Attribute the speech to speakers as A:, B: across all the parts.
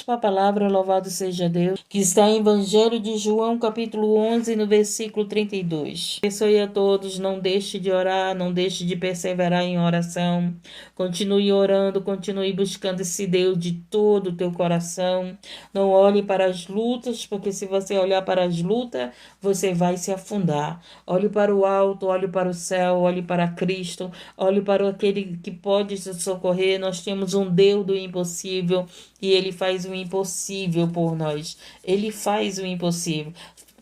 A: Para a palavra, louvado seja Deus, que está em Evangelho de João, capítulo 11, no versículo 32. Abençoe a todos, não deixe de orar, não deixe de perseverar em oração. Continue orando, continue buscando esse Deus de todo o teu coração. Não olhe para as lutas, porque se você olhar para as lutas, você vai se afundar. Olhe para o alto, olhe para o céu, olhe para Cristo, olhe para aquele que pode te socorrer. Nós temos um Deus do impossível e Ele faz o impossível por nós. Ele faz o impossível.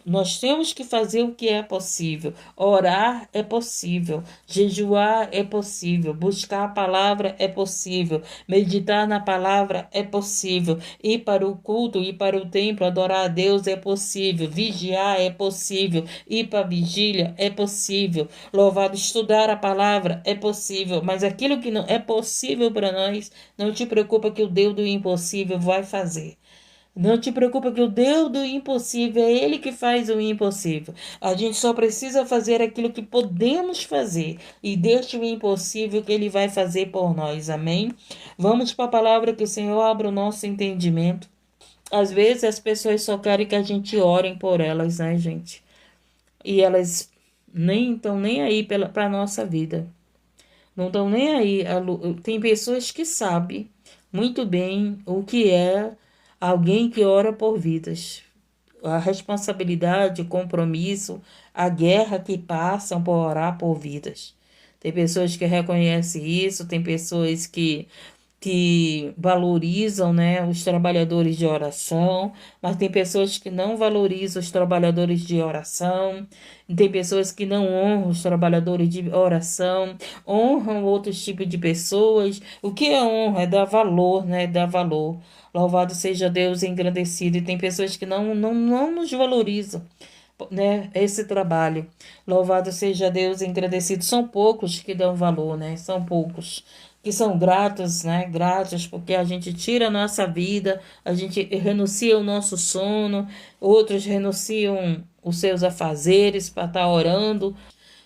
A: Nós temos que fazer o que é possível. Orar é possível. Jejuar é possível. Buscar a palavra é possível. Meditar na palavra é possível. Ir para o culto, ir para o templo, adorar a Deus é possível. Vigiar é possível. Ir para a vigília é possível. Louvado, estudar a palavra é possível. Mas aquilo que não é possível para nós, não te preocupa que o Deus do impossível vai fazer. Não te preocupa que o Deus do impossível é Ele que faz o impossível. A gente só precisa fazer aquilo que podemos fazer e deixa o impossível que Ele vai fazer por nós. Amém? Vamos para a palavra que o Senhor abra o nosso entendimento. Às vezes as pessoas só querem que a gente ore por elas, né, gente? E elas nem estão nem aí para a nossa vida. Não estão nem aí. Tem pessoas que sabem muito bem o que é alguém que ora por vidas. A responsabilidade, o compromisso, a guerra que passam por orar por vidas. Tem pessoas que reconhecem isso, tem pessoas que valorizam, né, os trabalhadores de oração, mas tem pessoas que não valorizam os trabalhadores de oração, tem pessoas que não honram os trabalhadores de oração, honram outros tipos de pessoas. O que é honra? É dar valor, né? Dar valor. Louvado seja Deus engrandecido. E tem pessoas que não nos valorizam, né, esse trabalho. Louvado seja Deus engrandecido. São poucos que dão valor, né? São poucos que são gratos, né? Gratos porque a gente tira a nossa vida, a gente renuncia o nosso sono, outros renunciam os seus afazeres para estar orando.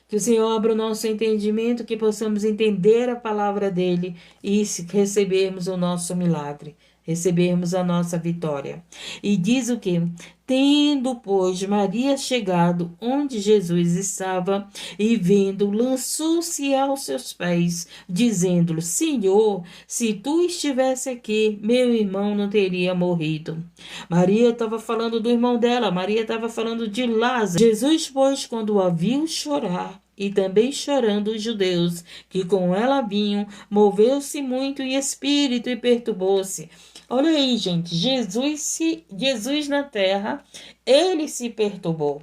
A: Que o Senhor abra o nosso entendimento, que possamos entender a palavra dele e recebermos o nosso milagre, recebermos a nossa vitória. E diz o que? Tendo, pois, Maria chegado onde Jesus estava e vendo, lançou-se aos seus pés, dizendo-lhe: Senhor, se tu estivesse aqui, meu irmão não teria morrido. Maria estava falando do irmão dela, Maria estava falando de Lázaro. Jesus, pois, quando a viu chorar, e também chorando os judeus que com ela vinham, moveu-se muito em espírito e perturbou-se. Olha aí, gente, Jesus na terra, ele se perturbou.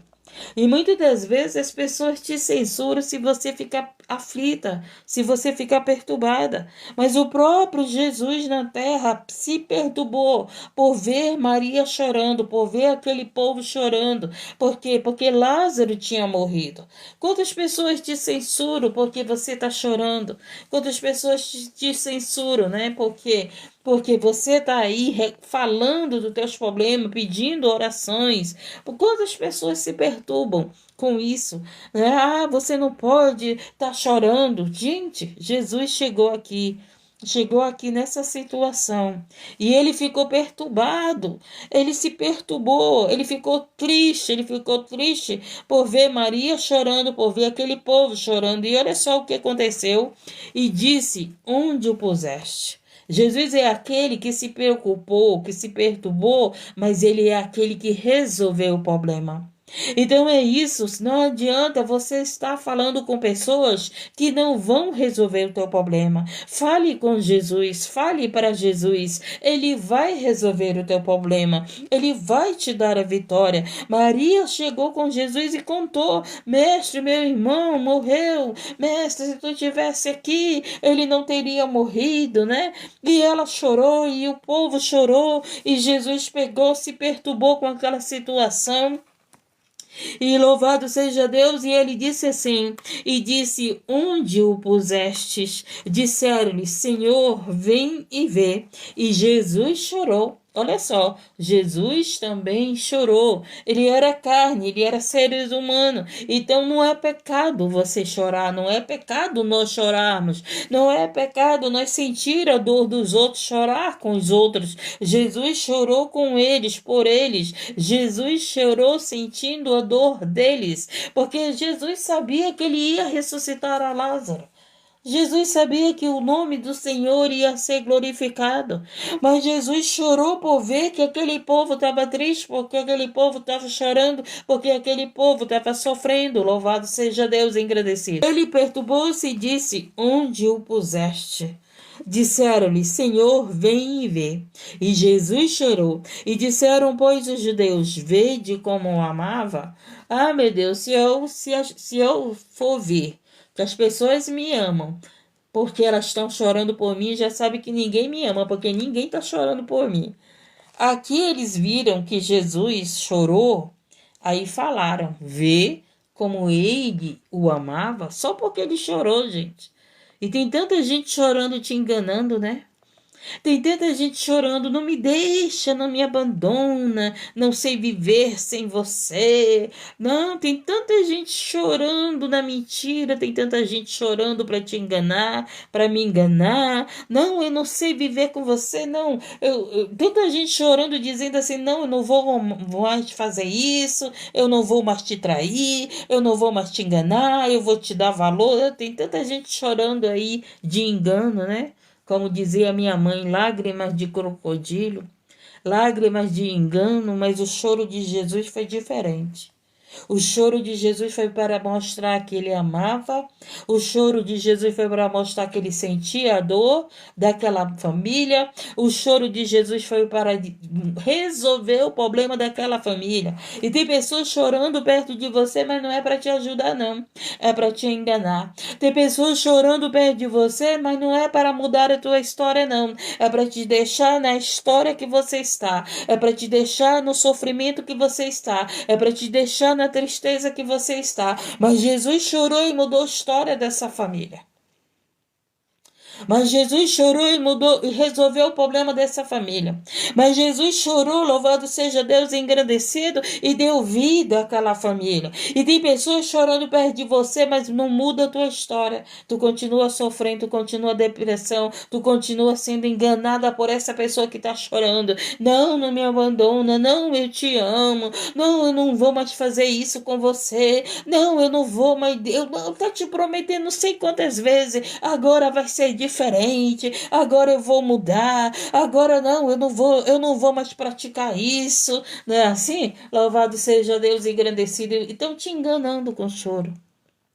A: E muitas das vezes as pessoas te censuram se você ficar aflita, se você ficar perturbada. Mas o próprio Jesus na terra se perturbou por ver Maria chorando, por ver aquele povo chorando. Por quê? Porque Lázaro tinha morrido. Quantas pessoas te censuram porque você está chorando? Quantas pessoas te censuram, né? Porque você está aí falando dos teus problemas, pedindo orações. Quantas pessoas se perturbam com isso? Ah, você não pode estar chorando. Gente, Jesus chegou aqui nessa situação e ele ficou perturbado, ele se perturbou, ele ficou triste por ver Maria chorando, por ver aquele povo chorando. E olha só o que aconteceu. E disse: onde o puseste? Jesus é aquele que se preocupou, que se perturbou, mas ele é aquele que resolveu o problema. Então é isso, não adianta você estar falando com pessoas que não vão resolver o teu problema. Fale com Jesus, fale para Jesus, ele vai resolver o teu problema, ele vai te dar a vitória. Maria chegou com Jesus e contou: mestre, meu irmão morreu, mestre, se tu tivesse aqui, ele não teria morrido, né? E ela chorou e o povo chorou e Jesus pegou, se perturbou com aquela situação. E louvado seja Deus, e ele disse assim, e disse: onde o pusestes? Disseram-lhe: Senhor, vem e vê. E Jesus chorou. Olha só, Jesus também chorou. Ele era carne, ele era seres humanos. Então não é pecado você chorar, não é pecado nós chorarmos, não é pecado nós sentir a dor dos outros, chorar com os outros. Jesus chorou com eles, por eles. Jesus chorou sentindo a dor deles, porque Jesus sabia que ele ia ressuscitar a Lázaro. Jesus sabia que o nome do Senhor ia ser glorificado, mas Jesus chorou por ver que aquele povo estava triste, porque aquele povo estava chorando, porque aquele povo estava sofrendo. Louvado seja Deus, engrandecido. Ele perturbou-se e disse: Onde o puseste? Disseram-lhe: Senhor, vem e vê. E Jesus chorou. E disseram, pois, os judeus: Vede como o amava. Ah, meu Deus, se eu for ver que as pessoas me amam porque elas estão chorando por mim, já sabe que ninguém me ama, porque ninguém está chorando por mim. Aqui eles viram que Jesus chorou, aí falaram: Vê como ele o amava, só porque ele chorou, gente. E tem tanta gente chorando, te enganando, né? Tem tanta gente chorando: não me deixa, não me abandona, não sei viver sem você. Não, tem tanta gente chorando na mentira, tem tanta gente chorando para te enganar, para me enganar. Não, eu não sei viver com você, não. Tanta gente chorando dizendo assim: não, eu não vou mais fazer isso, eu não vou mais te trair, eu não vou mais te enganar, eu vou te dar valor. Tem tanta gente chorando aí de engano, né? Como dizia minha mãe, lágrimas de crocodilo, lágrimas de engano, mas o choro de Jesus foi diferente. O choro de Jesus foi para mostrar que ele amava. O choro de Jesus foi para mostrar que ele sentia a dor daquela família. O choro de Jesus foi para resolver o problema daquela família. E tem pessoas chorando perto de você, mas não é para te ajudar, não. É para te enganar. Tem pessoas chorando perto de você, mas não é para mudar a tua história, não. É para te deixar na história que você está. É para te deixar no sofrimento que você está. É para te deixar na tristeza que você está. Mas Jesus chorou e mudou a história dessa família. Mas Jesus chorou e mudou e resolveu o problema dessa família. Mas Jesus chorou, louvado seja Deus, engrandecido, e deu vida àquela família. E tem pessoas chorando perto de você, mas não muda a tua história. Tu continua sofrendo, tu continua depressão, tu continua sendo enganada por essa pessoa que está chorando. Não, não me abandona, não, eu te amo. Não, eu não vou mais fazer isso com você. Não, eu não vou mais, eu não tô te prometendo não sei quantas vezes. Agora vai ser diferente, agora eu vou mudar, agora não, eu não vou mais praticar isso, não é assim? Louvado seja Deus engrandecido. Estão te enganando com choro,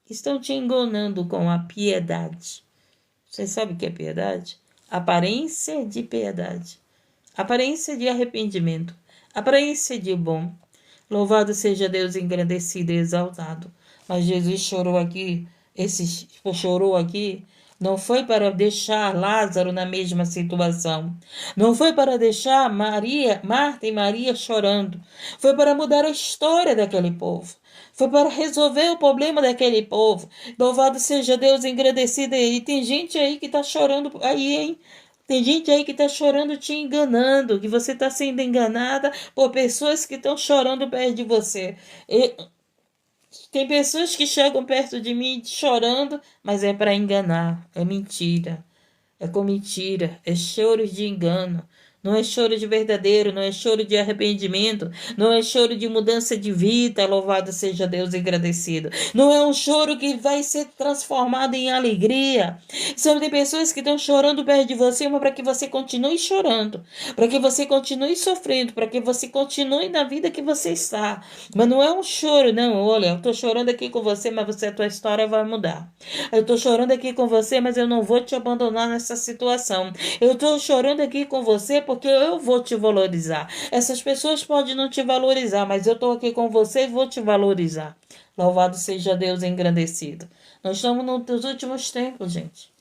A: estão te enganando com a piedade. Você sabe o que é piedade? Aparência de piedade, aparência de arrependimento, aparência de bom. Louvado seja Deus engrandecido e exaltado. Mas Jesus chorou aqui, chorou aqui, não foi para deixar Lázaro na mesma situação. Não foi para deixar Marta e Maria chorando. Foi para mudar a história daquele povo. Foi para resolver o problema daquele povo. Louvado seja Deus engrandecido. E tem gente aí que está chorando aí, hein? Tem gente aí que está chorando te enganando, que você está sendo enganada por pessoas que estão chorando perto de você. Tem pessoas que chegam perto de mim chorando, mas é para enganar, é mentira. É com mentira, é choro de engano. Não é choro de verdadeiro, não é choro de arrependimento, não é choro de mudança de vida, louvado seja Deus agradecido. Não é um choro que vai ser transformado em alegria. São de pessoas que estão chorando perto de você, mas para que você continue chorando, para que você continue sofrendo, para que você continue na vida que você está. Mas não é um choro, não. Olha, eu estou chorando aqui com você, mas a tua história vai mudar. Eu estou chorando aqui com você, mas eu não vou te abandonar nessa situação. Eu estou chorando aqui com você porque eu vou te valorizar. Essas pessoas podem não te valorizar, mas eu estou aqui com você e vou te valorizar. Louvado seja Deus engrandecido. Nós estamos nos últimos tempos, gente.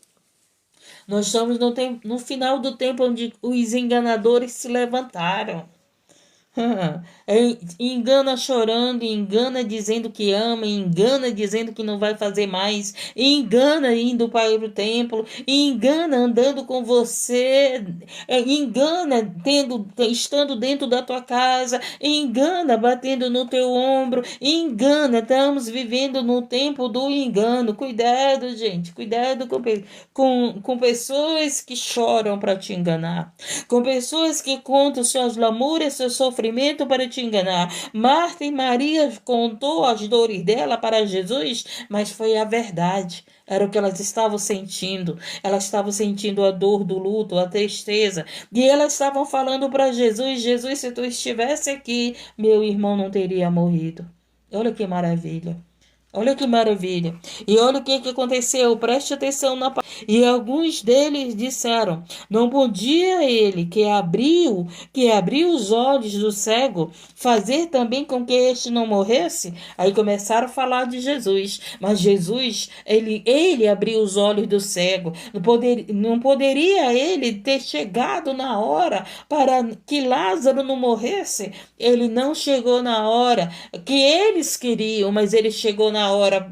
A: Nós estamos no final do tempo onde os enganadores se levantaram. Engana chorando, engana dizendo que ama, engana dizendo que não vai fazer mais, engana indo para o templo, engana andando com você, engana estando dentro da tua casa, engana batendo no teu ombro, engana. Estamos vivendo no tempo do engano. Cuidado, gente, cuidado com pessoas que choram para te enganar, com pessoas que contam suas lamúrias, seu sofrimento para te enganar. Marta e Maria contou as dores dela para Jesus, mas foi a verdade. Era o que elas estavam sentindo. Elas estavam sentindo a dor do luto, a tristeza. E elas estavam falando para Jesus: Jesus, se tu estivesse aqui, meu irmão não teria morrido. Olha que maravilha. Olha que maravilha. E olha o que aconteceu. Preste atenção na palavra. E alguns deles disseram: não podia ele que abriu os olhos do cego fazer também com que este não morresse? Aí começaram a falar de Jesus. Mas Jesus, ele abriu os olhos do cego. Não poderia ele ter chegado na hora para que Lázaro não morresse? Ele não chegou na hora que eles queriam, mas ele chegou na hora.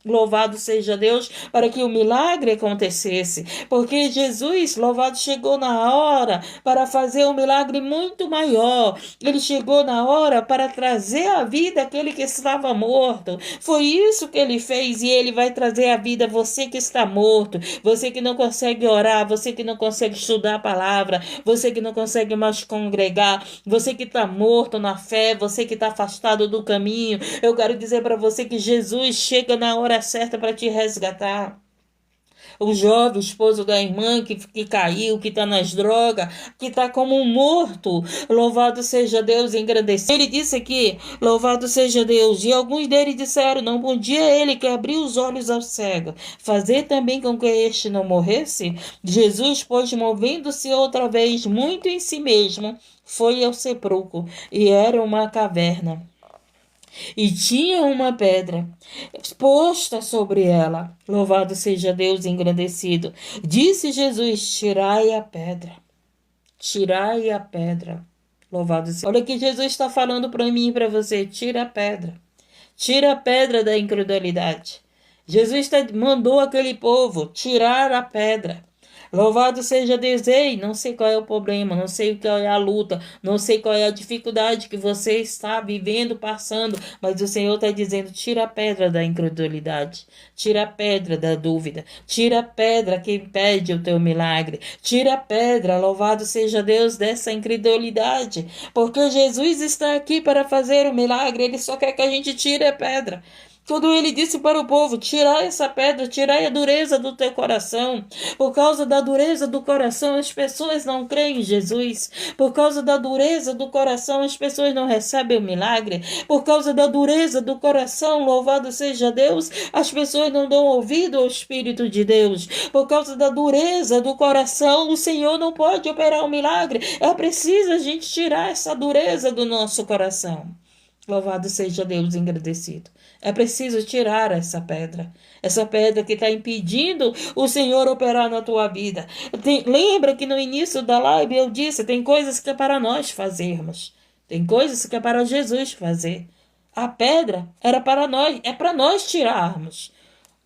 A: Louvado seja Deus, para que o milagre acontecesse, porque Jesus, louvado, chegou na hora para fazer um milagre muito maior. Ele chegou na hora para trazer à vida aquele que estava morto. Foi isso que ele fez, e ele vai trazer à vida você que está morto, você que não consegue orar, você que não consegue estudar a palavra, você que não consegue mais congregar, você que está morto na fé, você que está afastado do caminho. Eu quero dizer para você que Jesus chega na hora certa para te resgatar. O jovem esposo da irmã que caiu, que está nas drogas, que está como um morto. Louvado seja Deus, engrandecido. Ele disse aqui: louvado seja Deus. E alguns deles disseram: não podia ele que abriu os olhos ao cego fazer também com que este não morresse? Jesus, pois, movendo-se outra vez muito em si mesmo, foi ao sepulcro, e era uma caverna. E tinha uma pedra posta sobre ela. Louvado seja Deus, engrandecido. Disse Jesus: tirai a pedra. Tirai a pedra. Louvado seja. Olha o que Jesus está falando para mim e para você: tira a pedra. Tira a pedra da incredulidade. Jesus mandou aquele povo tirar a pedra. Louvado seja Deus. Ei, não sei qual é o problema, não sei qual é a luta, não sei qual é a dificuldade que você está vivendo, passando, mas o Senhor está dizendo: tira a pedra da incredulidade, tira a pedra da dúvida, tira a pedra que impede o teu milagre, tira a pedra, louvado seja Deus, dessa incredulidade, porque Jesus está aqui para fazer o milagre. Ele só quer que a gente tire a pedra. Quando ele disse para o povo: tirai essa pedra, tirai a dureza do teu coração. Por causa da dureza do coração, as pessoas não creem em Jesus. Por causa da dureza do coração, as pessoas não recebem o milagre. Por causa da dureza do coração, louvado seja Deus, as pessoas não dão ouvido ao Espírito de Deus. Por causa da dureza do coração, o Senhor não pode operar o milagre. É preciso a gente tirar essa dureza do nosso coração. Louvado seja Deus, engrandecido. É preciso tirar essa pedra que está impedindo o Senhor operar na tua vida. Lembra que no início da live eu disse: tem coisas que é para nós fazermos, tem coisas que é para Jesus fazer. A pedra era para nós, é para nós tirarmos.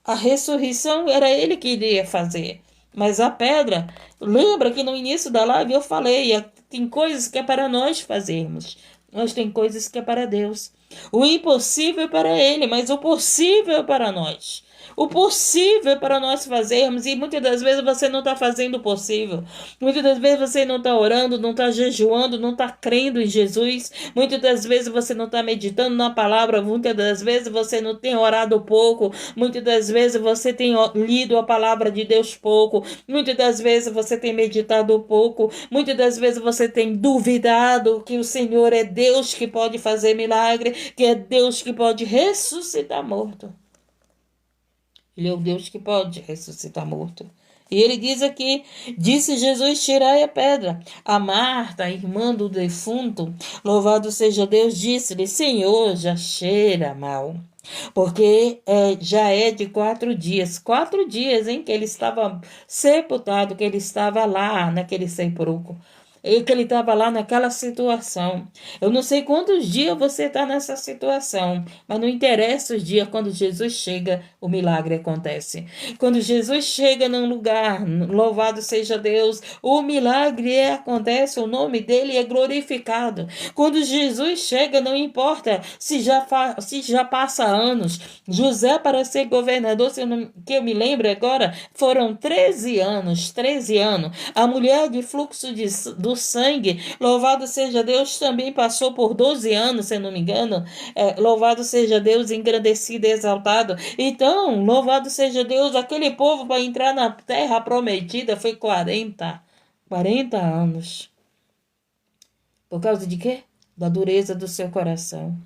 A: A ressurreição era ele que iria fazer. Mas a pedra, lembra que no início da live eu falei: tem coisas que é para nós fazermos, mas tem coisas que é para Deus. O impossível é para ele, mas o possível é para nós. O possível é para nós fazermos, e muitas das vezes você não está fazendo o possível. Muitas das vezes você não está orando, não está jejuando, não está crendo em Jesus. Muitas das vezes você não está meditando na palavra. Muitas das vezes você não tem orado pouco. Muitas das vezes você tem lido a palavra de Deus pouco. Muitas das vezes você tem meditado pouco. Muitas das vezes você tem duvidado que o Senhor é Deus que pode fazer milagre, que é Deus que pode ressuscitar morto. Ele é o Deus que pode ressuscitar morto. E ele diz aqui: disse Jesus: tirai a pedra. A Marta, a irmã do defunto, louvado seja Deus, disse-lhe: Senhor, já cheira mal, porque já é de 4 dias. 4 dias, que ele estava sepultado, que ele estava lá naquele sepulcro. que ele estava lá naquela situação. Eu não sei quantos dias você está nessa situação, mas não interessa os dias, quando Jesus chega, o milagre acontece. Quando Jesus chega num lugar, louvado seja Deus, o milagre acontece, o nome dele é glorificado. Quando Jesus chega, não importa se já passa anos. José, para ser governador, que eu me lembro agora, foram 13 anos, 13 anos. A mulher de fluxo do sangue, louvado seja Deus, também passou por 12 anos, se eu não me engano. Louvado seja Deus, engrandecido e exaltado. Então, louvado seja Deus, aquele povo para entrar na terra prometida foi 40 anos. Por causa de quê? Da dureza do seu coração.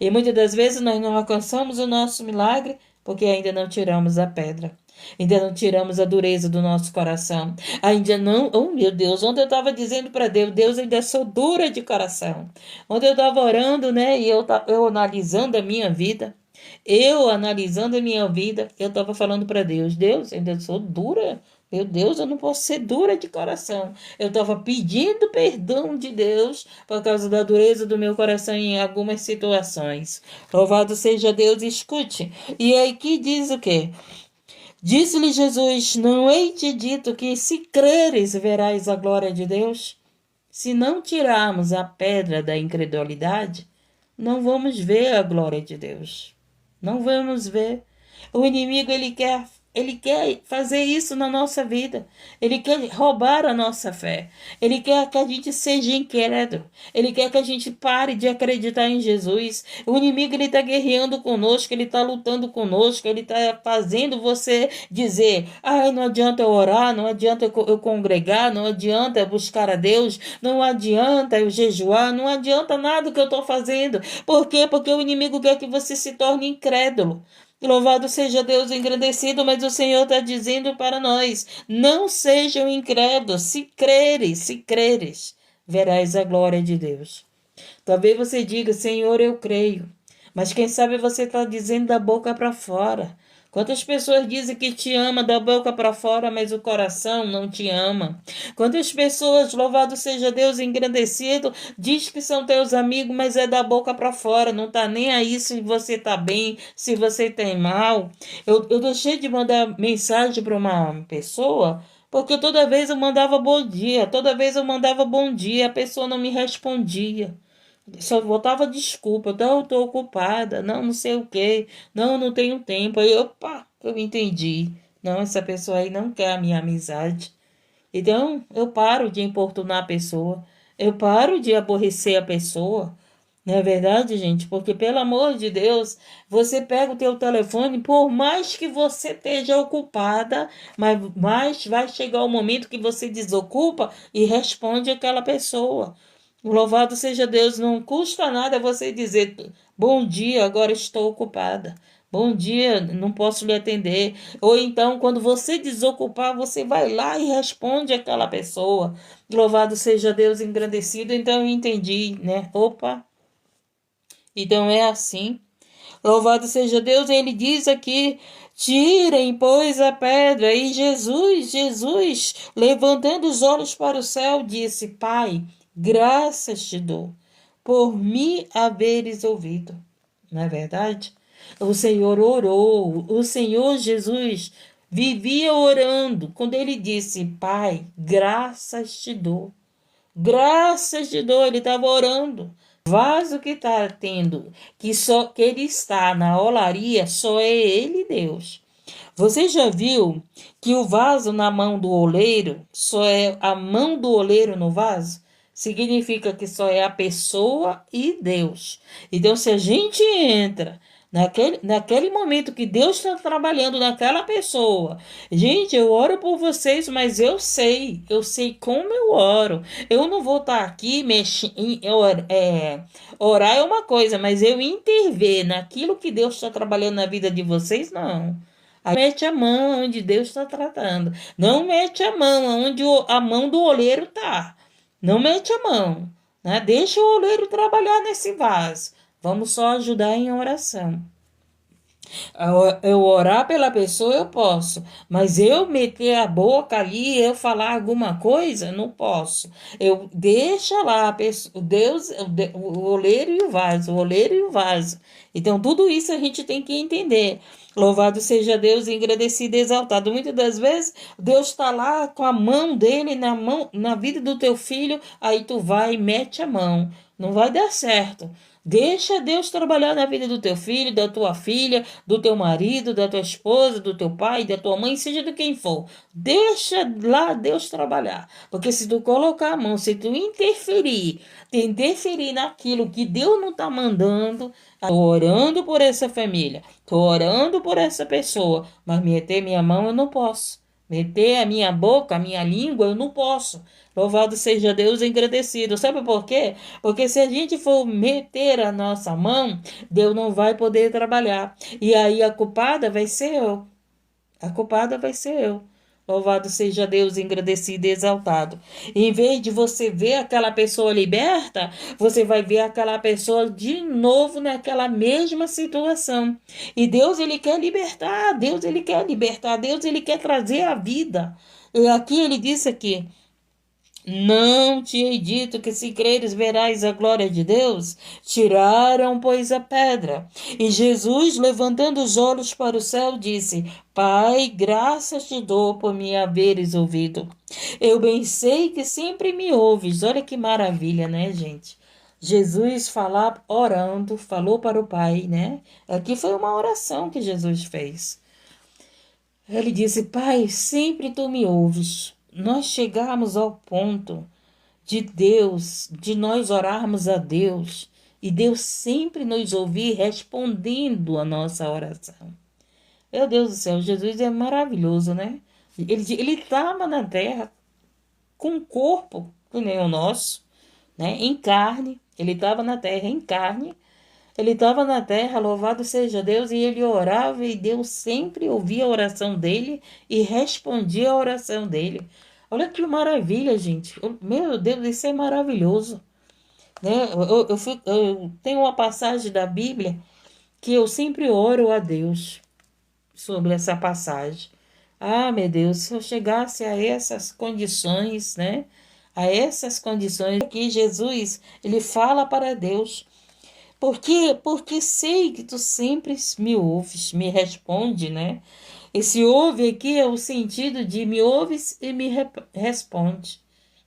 A: E muitas das vezes nós não alcançamos o nosso milagre porque ainda não tiramos a pedra. Ainda não tiramos a dureza do nosso coração. Ainda não, oh meu Deus, ontem eu estava dizendo para Deus, Deus, ainda sou dura de coração. Ontem eu estava orando, né, e eu analisando a minha vida. Eu estava falando para Deus, Deus, ainda sou dura. Meu Deus, eu não posso ser dura de coração. Eu estava pedindo perdão de Deus por causa da dureza do meu coração em algumas situações. Louvado seja Deus, escute. E aí que diz o quê? Disse-lhe Jesus, não hei te dito que se creres verás a glória de Deus? Se não tirarmos a pedra da incredulidade, não vamos ver a glória de Deus. Não vamos ver. O inimigo, ele quer fazer isso na nossa vida. Ele quer roubar a nossa fé. Ele quer que a gente seja incrédulo. Ele quer que a gente pare de acreditar em Jesus. O inimigo, ele está guerreando conosco, ele está lutando conosco, ele está fazendo você dizer, não adianta eu orar, não adianta eu congregar, não adianta eu buscar a Deus, não adianta eu jejuar, não adianta nada que eu estou fazendo. Por quê? Porque o inimigo quer que você se torne incrédulo. Louvado seja Deus engrandecido, mas o Senhor está dizendo para nós, não sejam incrédulos, se creres, verás a glória de Deus. Talvez você diga, Senhor, eu creio, mas quem sabe você está dizendo da boca para fora. Quantas pessoas dizem que te ama da boca para fora, mas o coração não te ama? Quantas pessoas, louvado seja Deus engrandecido, diz que são teus amigos, mas é da boca para fora, não tá nem aí se você tá bem, se você tem mal. Eu deixei de mandar mensagem para uma pessoa, porque toda vez eu mandava bom dia, a pessoa não me respondia. Só voltava desculpa, não, eu tô ocupada, não sei o quê, não tenho tempo. Aí, opa, eu entendi. Não, essa pessoa aí não quer a minha amizade. Então, eu paro de importunar a pessoa, eu paro de aborrecer a pessoa. Não é verdade, gente? Porque, pelo amor de Deus, você pega o teu telefone, por mais que você esteja ocupada, mas vai chegar o momento que você desocupa e responde aquela pessoa. Louvado seja Deus, não custa nada você dizer bom dia, agora estou ocupada. Bom dia, não posso lhe atender. Ou então, quando você desocupar, você vai lá e responde aquela pessoa. Louvado seja Deus engrandecido. Então eu entendi, né? Opa, então é assim. Louvado seja Deus, ele diz aqui, tirem, pois, a pedra. E Jesus, levantando os olhos para o céu, disse, Pai, graças te dou, por me haveres ouvido. Não é verdade? O Senhor orou, o Senhor Jesus vivia orando, quando ele disse, Pai, graças te dou. Graças te dou, ele estava orando. O vaso que está tendo, que ele está na olaria, só é ele, Deus. Você já viu que o vaso na mão do oleiro, só é a mão do oleiro no vaso? Significa que só é a pessoa e Deus. Então, se a gente entra naquele momento que Deus está trabalhando naquela pessoa, gente, eu oro por vocês, mas eu sei como eu oro. Eu não vou estar aqui mexendo, orar é uma coisa, mas eu intervir naquilo que Deus está trabalhando na vida de vocês, não. Aí mete a mão onde Deus está tratando. Não mete a mão onde a mão do oleiro está. Não mete a mão, né? Deixa o oleiro trabalhar nesse vaso. Vamos só ajudar em oração. Eu orar pela pessoa eu posso, mas eu meter a boca ali, eu falar alguma coisa, não posso. Eu deixa lá a pessoa, Deus, o oleiro e o vaso, o oleiro e o vaso. Então tudo isso a gente tem que entender. Louvado seja Deus, engrandecido e exaltado. Muitas das vezes Deus está lá com a mão dele na vida do teu filho, aí tu vai e mete a mão. Não vai dar certo. Deixa Deus trabalhar na vida do teu filho, da tua filha, do teu marido, da tua esposa, do teu pai, da tua mãe, seja de quem for. Deixa lá Deus trabalhar. Porque se tu colocar a mão, se tu interferir naquilo que Deus não está mandando, tô orando por essa família, tô orando por essa pessoa, mas meter minha mão eu não posso. Meter a minha boca, a minha língua, eu não posso. Louvado seja Deus engrandecido. Sabe por quê? Porque se a gente for meter a nossa mão, Deus não vai poder trabalhar. E aí a culpada vai ser eu. A culpada vai ser eu. Louvado seja Deus, engrandecido e exaltado. Em vez de você ver aquela pessoa liberta, você vai ver aquela pessoa de novo naquela mesma situação. E Deus, ele quer libertar. Deus, ele quer libertar. Deus, ele quer trazer a vida. E aqui ele disse aqui: não te hei dito que se creres verás a glória de Deus? Tiraram, pois, a pedra. E Jesus, levantando os olhos para o céu, disse: Pai, graças te dou por me haveres ouvido. Eu bem sei que sempre me ouves. Olha que maravilha, né, gente? Jesus orando, falou para o Pai, né? Aqui foi uma oração que Jesus fez. Ele disse: Pai, sempre tu me ouves. Nós chegamos ao ponto de Deus, de nós orarmos a Deus, e Deus sempre nos ouvir respondendo a nossa oração. Meu Deus do céu, Jesus é maravilhoso, né? Ele estava na terra com um corpo que nem o nosso, né? Em carne. Ele estava na terra em carne. Ele estava na terra, louvado seja Deus, e ele orava e Deus sempre ouvia a oração dele e respondia a oração dele. Olha que maravilha, gente. Meu Deus, isso é maravilhoso. Né? Eu tenho uma passagem da Bíblia que eu sempre oro a Deus sobre essa passagem. Ah, meu Deus, se eu chegasse a essas condições, né? A essas condições que Jesus, ele fala para Deus. Porque sei que tu sempre me ouves, me responde, né? Esse ouve aqui é o sentido de me ouves e me responde.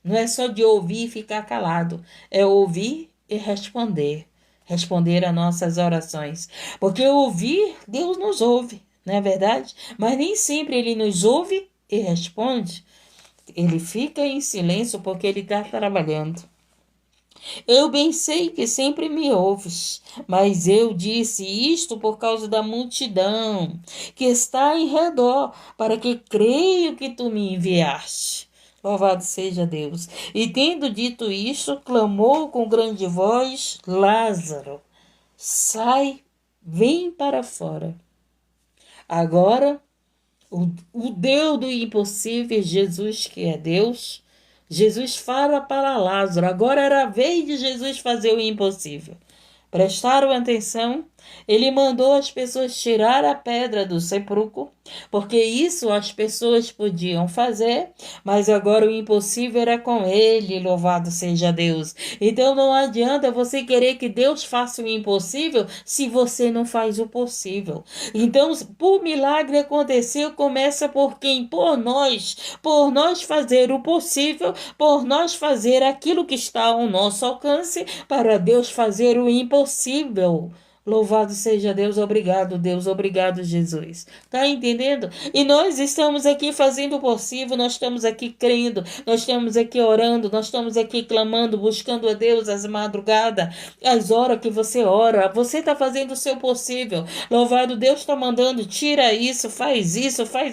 A: Não é só de ouvir e ficar calado, é ouvir e responder. Responder a nossas orações. Porque ouvir, Deus nos ouve, não é verdade? Mas nem sempre Ele nos ouve e responde. Ele fica em silêncio porque Ele está trabalhando. Eu bem sei que sempre me ouves, mas eu disse isto por causa da multidão que está em redor, para que creio que tu me enviaste. Louvado seja Deus. E tendo dito isto, clamou com grande voz: Lázaro, sai, vem para fora. Agora, o Deus do impossível, Jesus, que é Deus, Jesus fala para Lázaro. Agora era a vez de Jesus fazer o impossível. Prestaram atenção? Ele mandou as pessoas tirar a pedra do sepulcro, porque isso as pessoas podiam fazer, mas agora o impossível era com ele, louvado seja Deus. Então não adianta você querer que Deus faça o impossível se você não faz o possível. Então, por milagre acontecer, começa por quem? Por nós fazer o possível, por nós fazer aquilo que está ao nosso alcance, para Deus fazer o impossível. Louvado seja Deus, obrigado, Jesus. Tá entendendo? E nós estamos aqui fazendo o possível, nós estamos aqui crendo, nós estamos aqui orando, nós estamos aqui clamando, buscando a Deus às madrugadas, às horas que você ora. Você está fazendo o seu possível. Louvado, Deus está mandando, tira isso, faz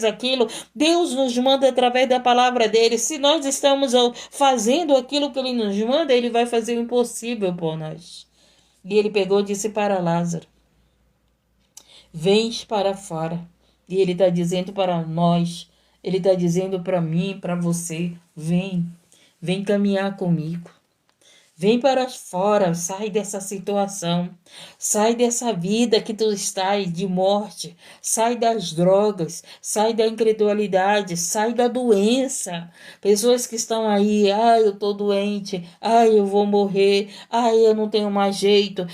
A: aquilo. Deus nos manda através da palavra dele. Se nós estamos fazendo aquilo que ele nos manda, ele vai fazer o impossível por nós. E ele pegou e disse para Lázaro: vens para fora. E ele está dizendo para nós, ele está dizendo para mim, para você: vem caminhar comigo. Vem para fora, sai dessa situação, sai dessa vida que tu estás de morte, sai das drogas, sai da incredulidade, sai da doença. Pessoas que estão aí, eu estou doente, eu vou morrer, eu não tenho mais jeito,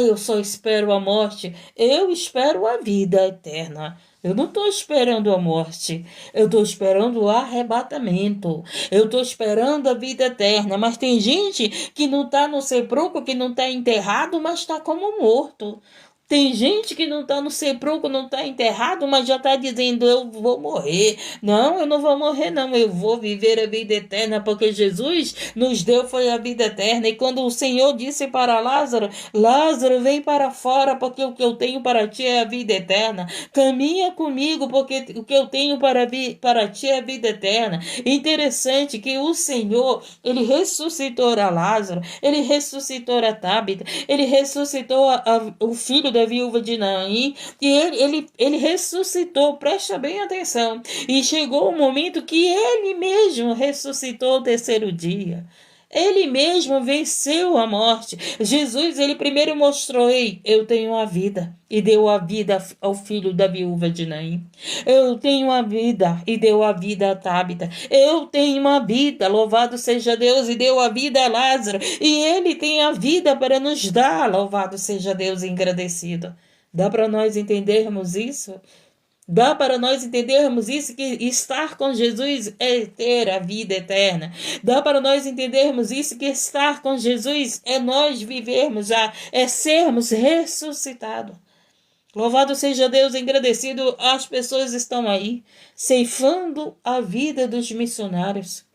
A: eu só espero a morte. Eu espero a vida eterna. Eu não estou esperando a morte, eu estou esperando o arrebatamento, eu estou esperando a vida eterna. Mas tem gente que não está no sepulcro, que não está enterrado, mas está como morto. Tem gente que não está no sepulcro, não está enterrado, mas já está dizendo: eu vou morrer. Não, eu não vou morrer, não. Eu vou viver a vida eterna, porque Jesus nos deu foi a vida eterna. E quando o Senhor disse para Lázaro: Lázaro, vem para fora, porque o que eu tenho para ti é a vida eterna. Caminha comigo, porque o que eu tenho para ti é a vida eterna. Interessante que o Senhor, ele ressuscitou a Lázaro, ele ressuscitou a Tábita, ele ressuscitou o filho da viúva de Naim, e ele ressuscitou, presta bem atenção, e chegou o momento que ele mesmo ressuscitou o terceiro dia. Ele mesmo venceu a morte. Jesus, ele primeiro mostrou: ei, eu tenho a vida, e deu a vida ao filho da viúva de Naim. Eu tenho a vida, e deu a vida a Tábita. Eu tenho uma vida, louvado seja Deus, e deu a vida a Lázaro. E ele tem a vida para nos dar, louvado seja Deus, engrandecido. Dá para nós entendermos isso? Dá para nós entendermos isso, que estar com Jesus é ter a vida eterna. Dá para nós entendermos isso, que estar com Jesus é nós vivermos já, é sermos ressuscitados. Louvado seja Deus, engrandecido. As pessoas estão aí ceifando a vida dos missionários.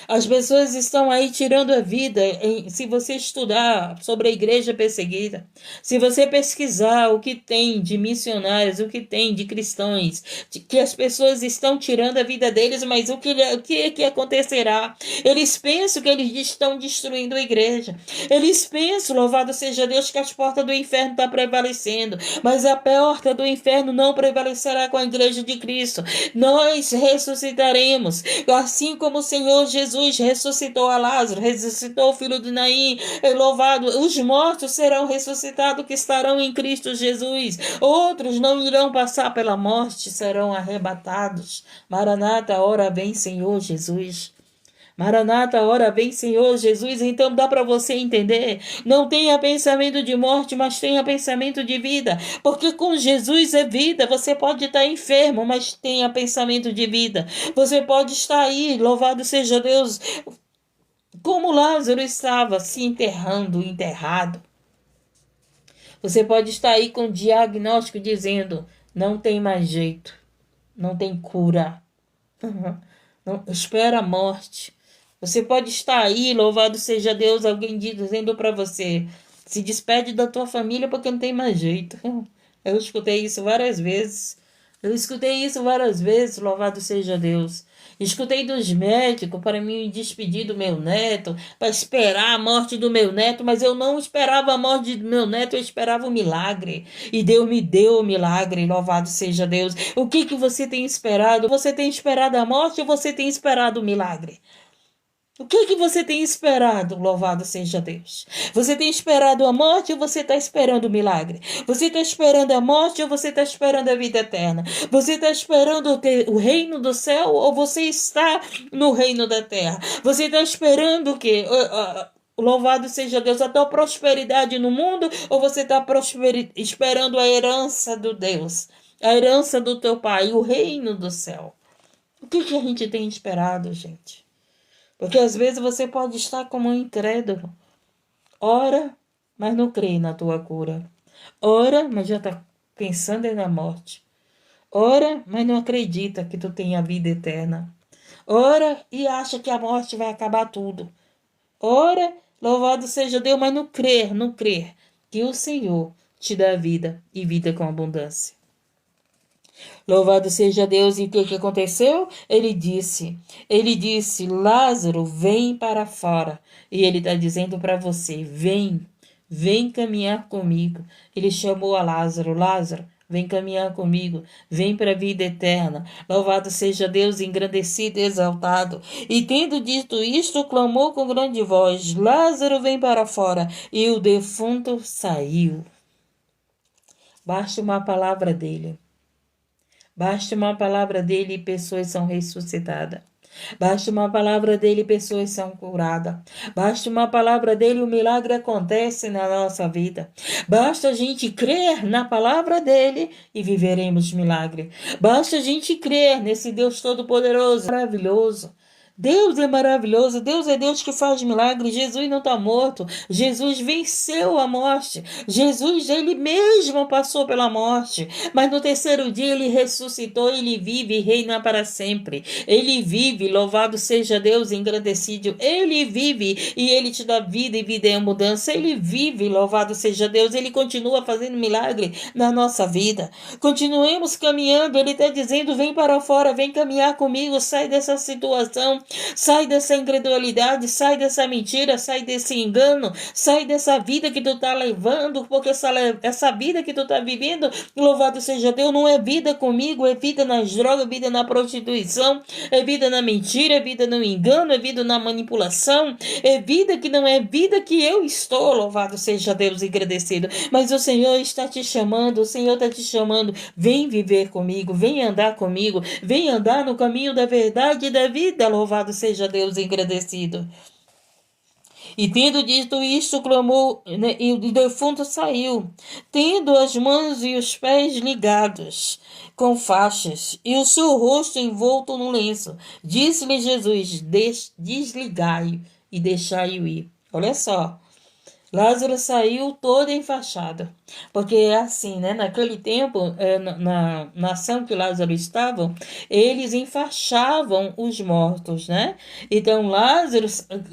A: As pessoas estão aí tirando a vida. Se você estudar sobre a igreja perseguida, se você pesquisar o que tem de missionários, o que tem de cristãos, que as pessoas estão tirando a vida deles, mas o que acontecerá? Eles pensam que eles estão destruindo a igreja. Eles pensam, louvado seja Deus, que as portas do inferno estão prevalecendo, mas a porta do inferno não prevalecerá com a igreja de Cristo. Nós ressuscitaremos, assim como o Senhor Jesus ressuscitou a Lázaro, ressuscitou o filho de Naim, louvado. Os mortos serão ressuscitados que estarão em Cristo Jesus. Outros não irão passar pela morte, serão arrebatados. Maranata, ora vem, Senhor Jesus. Maranata, ora vem, Senhor Jesus. Então dá para você entender. Não tenha pensamento de morte, mas tenha pensamento de vida. Porque com Jesus é vida. Você pode estar enfermo, mas tenha pensamento de vida. Você pode estar aí, louvado seja Deus, como Lázaro estava se enterrado. Você pode estar aí com diagnóstico dizendo: não tem mais jeito, não tem cura. Não, espera a morte. Você pode estar aí, louvado seja Deus, alguém dizendo para você: se despede da tua família porque não tem mais jeito. Eu escutei isso várias vezes. Louvado seja Deus. Escutei dos médicos para me despedir do meu neto, para esperar a morte do meu neto, mas eu não esperava a morte do meu neto, eu esperava o milagre. E Deus me deu o milagre, louvado seja Deus. O que você tem esperado? Você tem esperado a morte ou você tem esperado o milagre? O que você tem esperado? Louvado seja Deus. Você tem esperado a morte ou você está esperando o milagre? Você está esperando a morte ou você está esperando a vida eterna? Você está esperando o reino do céu ou você está no reino da terra? Você está esperando o quê? Louvado seja Deus, a tua prosperidade no mundo, ou você está esperando a herança do Deus, a herança do teu Pai, o reino do céu? O que a gente tem esperado, gente? Porque às vezes você pode estar como um incrédulo. Ora, mas não crê na tua cura. Ora, mas já está pensando na morte. Ora, mas não acredita que tu tem a vida eterna. Ora, e acha que a morte vai acabar tudo. Ora, louvado seja Deus, mas não crer que o Senhor te dá vida e vida com abundância. Louvado seja Deus. E o que aconteceu? Ele disse, Lázaro, vem para fora. E ele está dizendo para você: vem caminhar comigo. Ele chamou a Lázaro: Lázaro, vem caminhar comigo, vem para a vida eterna. Louvado seja Deus, engrandecido e exaltado. E tendo dito isto, clamou com grande voz: Lázaro, vem para fora. E o defunto saiu. Basta uma palavra dele. Basta uma palavra dele e pessoas são ressuscitadas. Basta uma palavra dele e pessoas são curadas. Basta uma palavra dele e o milagre acontece na nossa vida. Basta a gente crer na palavra dele e viveremos milagre. Basta a gente crer nesse Deus Todo-Poderoso, maravilhoso. Deus é maravilhoso, Deus é Deus que faz milagres. Jesus não está morto, Jesus venceu a morte, Jesus, ele mesmo passou pela morte, mas no terceiro dia ele ressuscitou, ele vive e reina para sempre, ele vive, louvado seja Deus, engrandecido, ele vive e ele te dá vida e vida é mudança, ele vive, louvado seja Deus, ele continua fazendo milagre na nossa vida, continuemos caminhando, ele está dizendo, vem para fora, vem caminhar comigo, sai dessa situação, sai dessa incredulidade, sai dessa mentira, sai desse engano, sai dessa vida que tu tá levando, porque essa vida que tu tá vivendo, louvado seja Deus, não é vida comigo, é vida nas drogas, é vida na prostituição, é vida na mentira, é vida no engano, é vida na manipulação, é vida que não é vida que eu estou, louvado seja Deus, agradecido, mas o Senhor está te chamando, o Senhor está te chamando, vem viver comigo, vem andar comigo, vem andar no caminho da verdade e da vida, louvado seja Deus, engrandecido. E tendo dito isto, clamou, né, e o defunto saiu, tendo as mãos e os pés ligados com faixas, e o seu rosto envolto no lenço. Disse-lhe Jesus: desligai e deixai-o ir. Olha só. Lázaro saiu todo enfaixado, porque é assim, né? Naquele tempo, na nação que Lázaro estava, eles enfaixavam os mortos, né? Então Lázaro,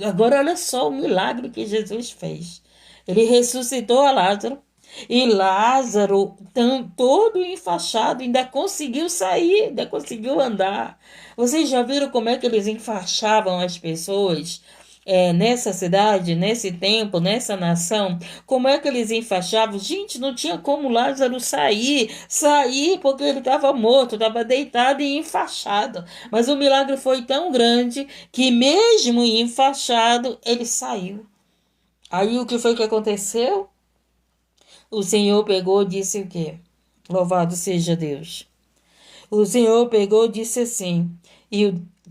A: agora olha só o milagre que Jesus fez. Ele ressuscitou a Lázaro e Lázaro, todo enfaixado, ainda conseguiu sair, ainda conseguiu andar. Vocês já viram como é que eles enfaixavam as pessoas? Nessa cidade, nesse tempo, nessa nação, como é que eles enfaixavam? Gente, não tinha como Lázaro sair porque ele estava morto, estava deitado e enfaixado. Mas o milagre foi tão grande que mesmo enfaixado, ele saiu. Aí o que foi que aconteceu? O Senhor pegou e disse o quê? Louvado seja Deus. O Senhor pegou e disse assim,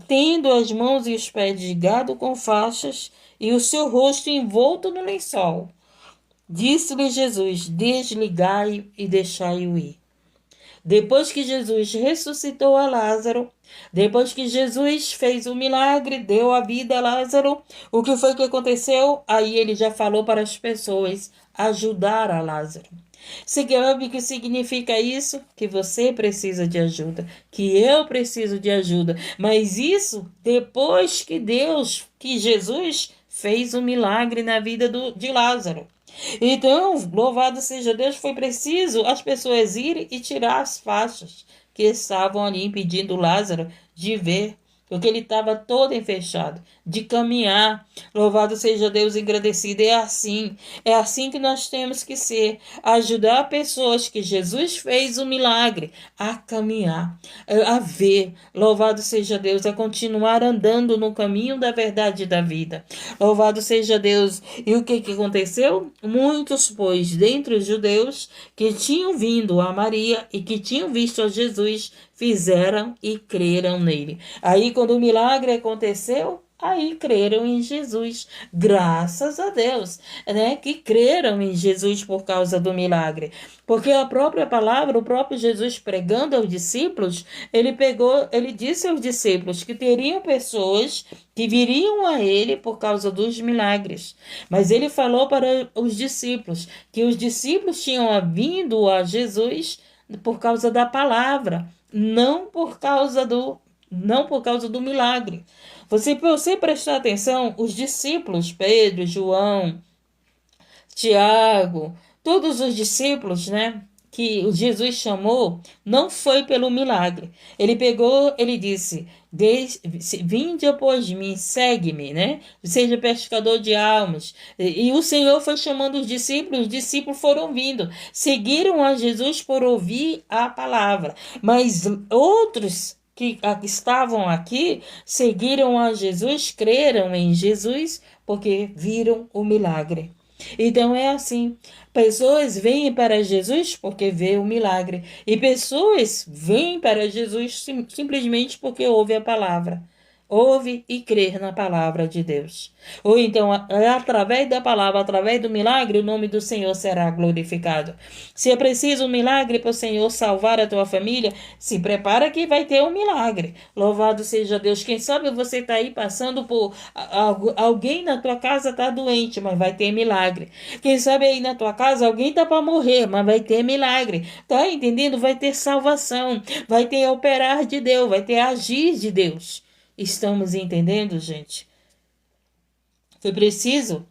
A: tendo as mãos e os pés ligados com faixas e o seu rosto envolto no lençol, disse-lhe Jesus: desligai e deixai-o ir. Depois que Jesus ressuscitou a Lázaro, depois que Jesus fez o milagre, deu a vida a Lázaro, o que foi que aconteceu? Aí ele já falou para as pessoas ajudar a Lázaro. Você sabe o que significa isso? Que você precisa de ajuda, que eu preciso de ajuda. Mas isso depois que Jesus fez um milagre na vida de Lázaro. Então, louvado seja Deus, foi preciso as pessoas irem e tirar as faixas que estavam ali impedindo Lázaro de ver, porque ele estava todo enfechado, de caminhar. Louvado seja Deus, agradecido. É assim que nós temos que ser, ajudar pessoas que Jesus fez o milagre a caminhar, a ver. Louvado seja Deus, a continuar andando no caminho da verdade e da vida. Louvado seja Deus. E o que aconteceu? Muitos, pois, dentre os judeus que tinham vindo a Maria e que tinham visto a Jesus, fizeram e creram nele. Aí, quando o milagre aconteceu, aí creram em Jesus, graças a Deus, né? Que creram em Jesus por causa do milagre. Porque a própria palavra, o próprio Jesus pregando aos discípulos, ele disse aos discípulos que teriam pessoas que viriam a ele por causa dos milagres. Mas ele falou para os discípulos que os discípulos tinham vindo a Jesus por causa da palavra, não por causa do milagre. Você prestar atenção, os discípulos, Pedro, João, Tiago, todos os discípulos, né, que Jesus chamou não foi pelo milagre. Ele pegou, ele disse: vinde após mim, segue-me, né? Seja pescador de almas. E o Senhor foi chamando os discípulos foram vindo, seguiram a Jesus por ouvir a palavra. Mas outros que estavam aqui seguiram a Jesus, creram em Jesus, porque viram o milagre. Então é assim, pessoas vêm para Jesus porque vê o milagre, e pessoas vêm para Jesus simplesmente porque ouvem a palavra. Ouve e crer na palavra de Deus. Ou então, através da palavra, através do milagre, o nome do Senhor será glorificado. Se é preciso um milagre para o Senhor salvar a tua família, se prepara que vai ter um milagre. Louvado seja Deus. Quem sabe você está aí passando por alguém na tua casa está doente, mas vai ter milagre. Quem sabe aí na tua casa alguém está para morrer, mas vai ter milagre. Tá entendendo? Vai ter salvação, vai ter operar de Deus, vai ter agir de Deus. Estamos entendendo, gente? Foi preciso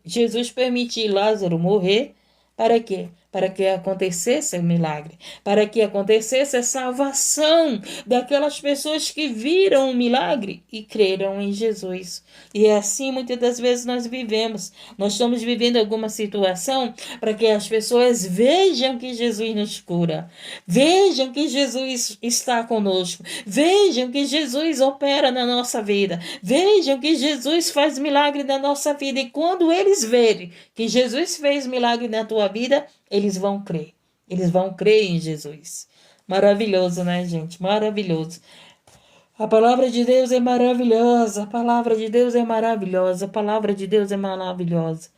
A: Jesus permitir Lázaro morrer para quê? Para que acontecesse o milagre, para que acontecesse a salvação daquelas pessoas que viram o milagre e creram em Jesus. E é assim muitas das vezes nós vivemos. Nós estamos vivendo alguma situação para que as pessoas vejam que Jesus nos cura, vejam que Jesus está conosco, vejam que Jesus opera na nossa vida, vejam que Jesus faz milagre na nossa vida. E quando eles verem que Jesus fez milagre na tua vida, eles vão crer. Eles vão crer em Jesus. Maravilhoso, né, gente? Maravilhoso. A palavra de Deus é maravilhosa. A palavra de Deus é maravilhosa. A palavra de Deus é maravilhosa.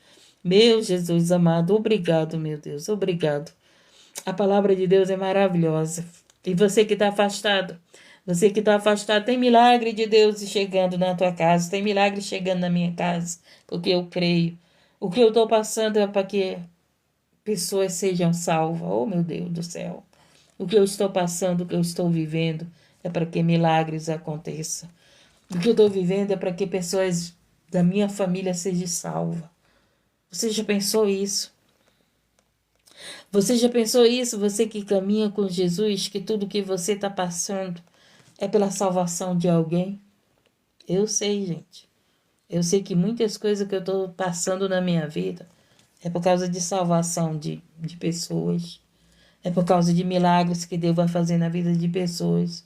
A: Meu Jesus amado, obrigado, meu Deus. Obrigado. A palavra de Deus é maravilhosa. E você que está afastado, tem milagre de Deus chegando na tua casa, tem milagre chegando na minha casa, porque eu creio. O que eu estou passando é para que pessoas sejam salvas. Oh, meu Deus do céu. O que eu estou passando, o que eu estou vivendo, é para que milagres aconteçam. O que eu estou vivendo é para que pessoas da minha família sejam salvas. Você já pensou isso? Você já pensou isso? Você que caminha com Jesus, que tudo que você está passando é pela salvação de alguém? Eu sei, gente. Eu sei que muitas coisas que eu estou passando na minha vida é por causa de salvação de pessoas. É por causa de milagres que Deus vai fazer na vida de pessoas.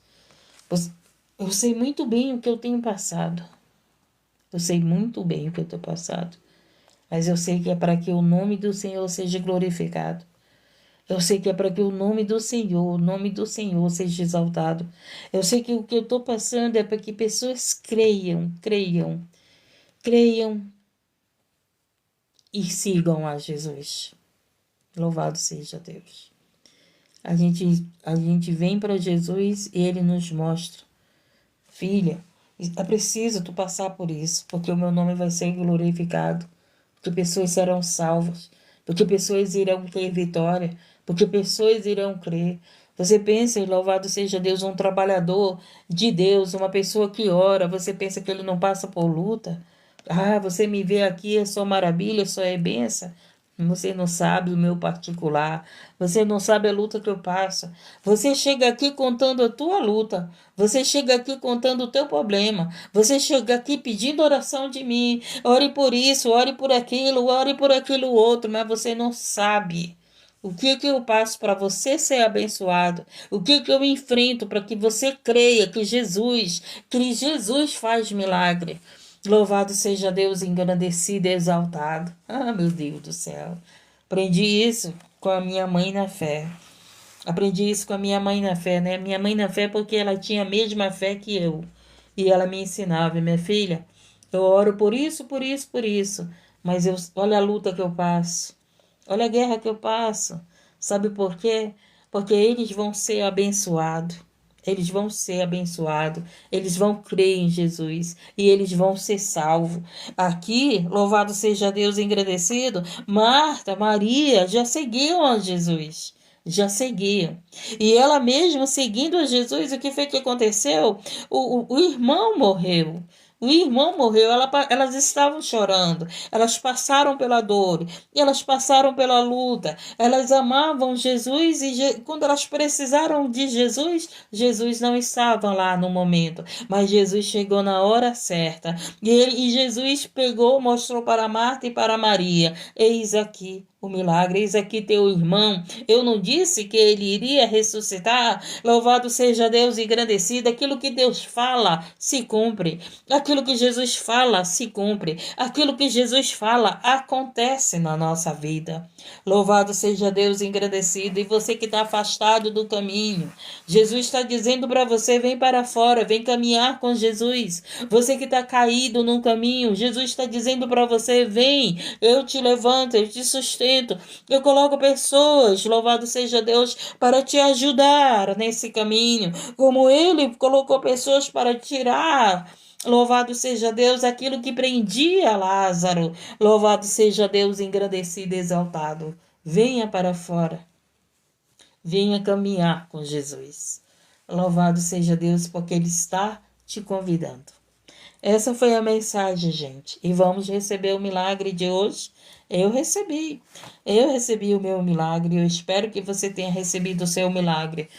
A: Eu sei muito bem o que eu tenho passado. Eu sei muito bem o que eu estou passando. Mas eu sei que é para que o nome do Senhor seja glorificado. Eu sei que é para que o nome do Senhor seja exaltado. Eu sei que o que eu estou passando é para que pessoas creiam e sigam a Jesus. Louvado seja Deus. A gente vem para Jesus e Ele nos mostra: filha, é preciso tu passar por isso, porque o meu nome vai ser glorificado, porque pessoas serão salvas, porque pessoas irão ter vitória, porque pessoas irão crer. Você pensa, louvado seja Deus, um trabalhador de Deus, uma pessoa que ora, você pensa que ele não passa por luta? Ah, você me vê aqui, é só maravilha, só é benção. Você não sabe o meu particular. Você não sabe a luta que eu passo. Você chega aqui contando a tua luta. Você chega aqui contando o teu problema. Você chega aqui pedindo oração de mim. Ore por isso, ore por aquilo outro. Mas você não sabe o que eu passo para você ser abençoado. O que eu enfrento para que você creia que Jesus faz milagre. Louvado seja Deus, engrandecido e exaltado. Ah, meu Deus do céu. Aprendi isso com a minha mãe na fé. Aprendi isso com a minha mãe na fé, né? Minha mãe na fé porque ela tinha a mesma fé que eu. E ela me ensinava: minha filha, eu oro por isso, por isso, por isso. Mas olha a luta que eu passo. Olha a guerra que eu passo. Sabe por quê? Porque eles vão ser abençoados. Eles vão ser abençoados, eles vão crer em Jesus e eles vão ser salvos. Aqui, louvado seja Deus, engrandecido, Marta, Maria já seguiam a Jesus, já seguiam. E ela mesma seguindo a Jesus, o que foi que aconteceu? O irmão morreu. O irmão morreu, elas estavam chorando, elas passaram pela dor, elas passaram pela luta, elas amavam Jesus e quando elas precisaram de Jesus, Jesus não estava lá no momento, mas Jesus chegou na hora certa e Jesus pegou, mostrou para Marta e para Maria: eis aqui o milagre, eis aqui teu irmão. Eu não disse que ele iria ressuscitar? Louvado seja Deus e engrandecido. Aquilo que Deus fala se cumpre. Aquilo que Jesus fala se cumpre. Aquilo que Jesus fala acontece na nossa vida. Louvado seja Deus e engrandecido. E você que está afastado do caminho, Jesus está dizendo para você: vem para fora, vem caminhar com Jesus. Você que está caído no caminho, Jesus está dizendo para você: vem, eu te levanto, eu te sustento, eu coloco pessoas, louvado seja Deus, para te ajudar nesse caminho, como Ele colocou pessoas para tirar. Louvado seja Deus, aquilo que prendia Lázaro. Louvado seja Deus, engrandecido e exaltado. Venha para fora. Venha caminhar com Jesus. Louvado seja Deus, porque Ele está te convidando. Essa foi a mensagem, gente. E vamos receber o milagre de hoje. Eu recebi o meu milagre. Eu espero que você tenha recebido o seu milagre.